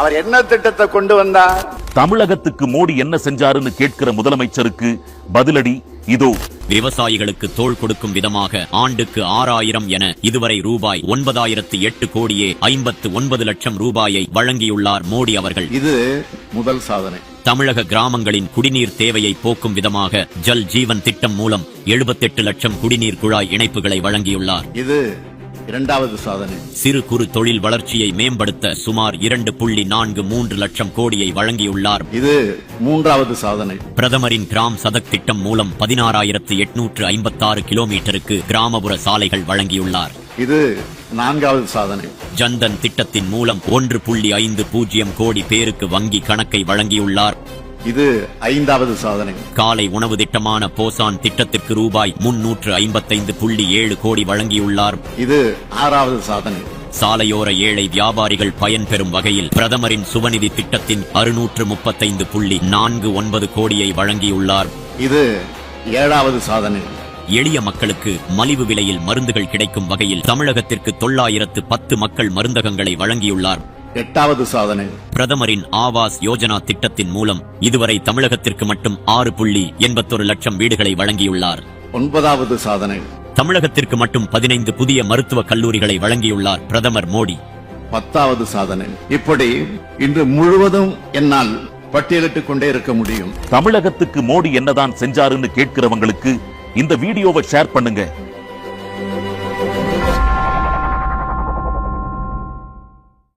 அவர் என்ன திட்டத்தை கொண்டு வந்தார்? தமிழகத்துக்கு மோடி என்ன செஞ்சாருன்னு கேட்கிற முதலமைச்சருக்கு பதிலடி இதோ. விவசாயிகளுக்கு தோள் கொடுக்கும் விதமாக ஆண்டுக்கு 6000 என இதுவரை ரூபாய் 9008 கோடியே 59 லட்சம் ரூபாயை வழங்கியுள்ளார் மோடி அவர்கள். இது முதல் சாதனை. தமிழக கிராமங்களின் குடிநீர் தேவையை போக்கும் விதமாக ஜல் ஜீவன் திட்டம் மூலம் 78 லட்சம் குடிநீர் குழாய் இணைப்புகளை வழங்கியுள்ளார். இது இரண்டாவது சாதனை. சிறு குறு தொழில் வளர்ச்சியை மேம்படுத்த சுமார் 2.43 லட்சம் கோடியை வழங்கியுள்ளார். இது மூன்றாவது சாதனை. பிரதமரின் கிராம் சதக் திட்டம் மூலம் 16,856 கிலோமீட்டருக்கு கிராமப்புற சாலைகள் வழங்கியுள்ளார். இது நான்காவது சாதனை. ஜன்தன் திட்டத்தின் மூலம் 1.50 கோடி பேருக்கு வங்கி கணக்கை வழங்கியுள்ளார். இது ஐந்தாவது சாதனை. காலை உணவு திட்டமான போசான் திட்டத்திற்கு ரூபாய் 355.7 கோடி வழங்கியுள்ளார். இது ஆறாவது சாதனை. சாலையோர ஏழை வியாபாரிகள் பயன்பெறும் வகையில் பிரதமரின் சுவநிதி திட்டத்தின் 635.49 கோடியை வழங்கியுள்ளார். இது ஏழாவது சாதனை. எளிய மக்களுக்கு மலிவு விலையில் மருந்துகள் கிடைக்கும் வகையில் தமிழகத்திற்கு 910 மக்கள் மருந்தகங்களை வழங்கியுள்ளார். எட்டாவது சாதனை. பிரதமரின் ஆவாஸ் யோஜனா திட்டத்தின் மூலம் இதுவரை தமிழகத்திற்கு மட்டும் 6.81 லட்சம் வீடுகளை வழங்கியுள்ளார். ஒன்பதாவது சாதனை. தமிழகத்திற்கு மட்டும் 15 புதிய மருத்துவக் கல்லூரிகளை வழங்கியுள்ளார் பிரதமர் மோடி. 10வது சாதனை. இப்படி இன்று முழுவதும் என்னால் பட்டியலிட்டுக் கொண்டே இருக்க முடியும். தமிழகத்துக்கு மோடி என்னதான் செஞ்சாருன்னு கேட்கிறவங்களுக்கு இந்த வீடியோவை ஷேர் பண்ணுங்க.